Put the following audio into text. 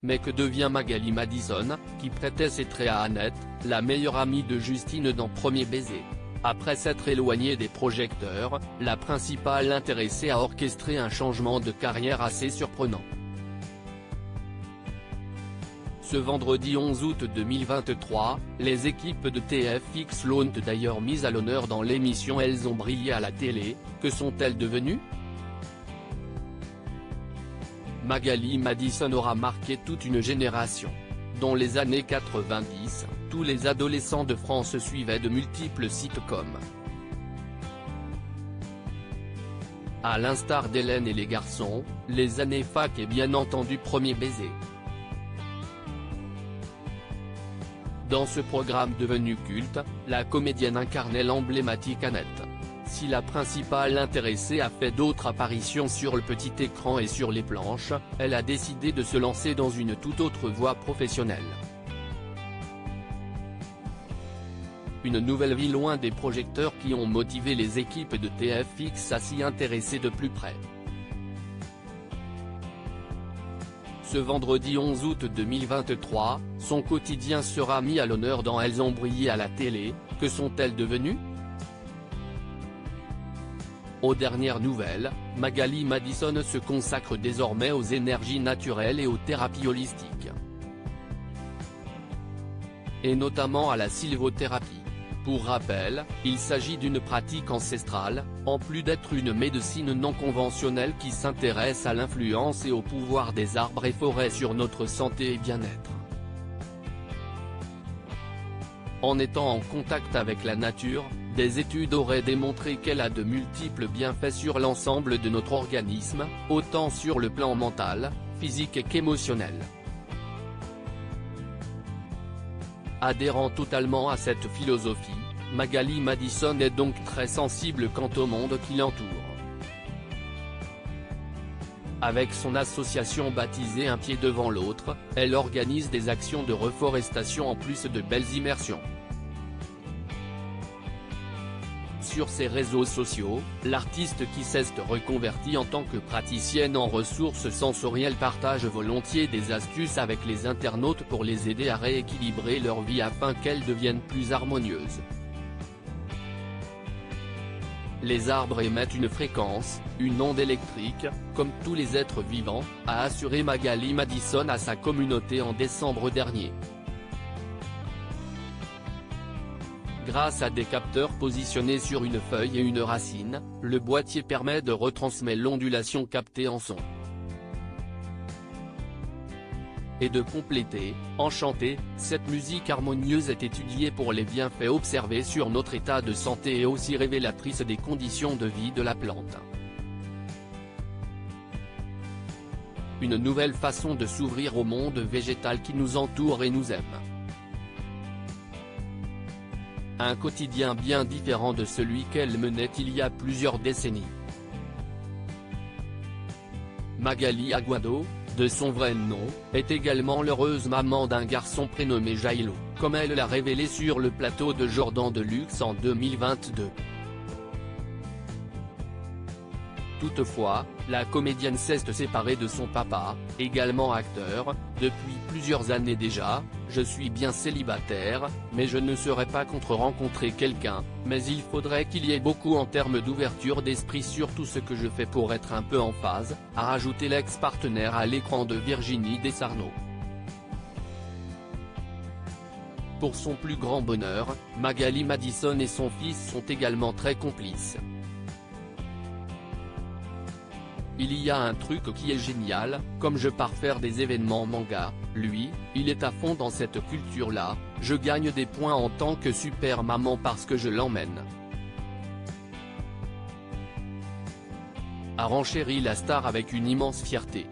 Mais que devient Magali Madison, qui prêtait ses traits à Annette, la meilleure amie de Justine dans Premier baiser? Après s'être éloignée des projecteurs, la principale intéressée a orchestré un changement de carrière assez surprenant. Ce vendredi 11 août 2023, les équipes de TFX l'ont d'ailleurs mise à l'honneur dans l'émission Elles ont brillé à la télé. Que sont-elles devenues? Magali Madison aura marqué toute une génération. Dans les années 90, tous les adolescents de France suivaient de multiples sitcoms. À l'instar d'Hélène et les garçons, Les années fac et bien entendu Premier baiser. Dans ce programme devenu culte, la comédienne incarnait l'emblématique Annette. Si la principale intéressée a fait d'autres apparitions sur le petit écran et sur les planches, elle a décidé de se lancer dans une toute autre voie professionnelle. Une nouvelle vie loin des projecteurs qui ont motivé les équipes de TFX à s'y intéresser de plus près. Ce vendredi 11 août 2023, son quotidien sera mis à l'honneur dans Elles ont brillé à la télé. Que sont-elles devenues? Aux dernières nouvelles, Magali Madison se consacre désormais aux énergies naturelles et aux thérapies holistiques. Et notamment à la sylvothérapie. Pour rappel, il s'agit d'une pratique ancestrale, en plus d'être une médecine non conventionnelle qui s'intéresse à l'influence et au pouvoir des arbres et forêts sur notre santé et bien-être. En étant en contact avec la nature, des études auraient démontré qu'elle a de multiples bienfaits sur l'ensemble de notre organisme, autant sur le plan mental, physique qu'émotionnel. Adhérant totalement à cette philosophie, Magali Madison est donc très sensible quant au monde qui l'entoure. Avec son association baptisée Un pied devant l'autre, elle organise des actions de reforestation en plus de belles immersions. Sur ses réseaux sociaux, l'artiste qui s'est reconvertie en tant que praticienne en ressources sensorielles partage volontiers des astuces avec les internautes pour les aider à rééquilibrer leur vie afin qu'elle devienne plus harmonieuse. Les arbres émettent une fréquence, une onde électrique, comme tous les êtres vivants, a assuré Magali Madison à sa communauté en décembre dernier. Grâce à des capteurs positionnés sur une feuille et une racine, le boîtier permet de retransmettre l'ondulation captée en son. Et de compléter, enchanté, cette musique harmonieuse est étudiée pour les bienfaits observés sur notre état de santé et aussi révélatrice des conditions de vie de la plante. Une nouvelle façon de s'ouvrir au monde végétal qui nous entoure et nous aime. Un quotidien bien différent de celui qu'elle menait il y a plusieurs décennies. Magali Aguado, de son vrai nom, est également l'heureuse maman d'un garçon prénommé Jailo, comme elle l'a révélé sur le plateau de Jordan Deluxe en 2022. Toutefois, la comédienne s'est séparée de son papa, également acteur, depuis plusieurs années déjà. Je suis bien célibataire, mais je ne serais pas contre rencontrer quelqu'un, mais il faudrait qu'il y ait beaucoup en termes d'ouverture d'esprit sur tout ce que je fais pour être un peu en phase, a rajouté l'ex-partenaire à l'écran de Virginie Desarnod. Pour son plus grand bonheur, Magali Madison et son fils sont également très complices. Il y a un truc qui est génial, comme je pars faire des événements manga, lui, il est à fond dans cette culture-là, je gagne des points en tant que super maman parce que je l'emmène. A renchéri la star avec une immense fierté.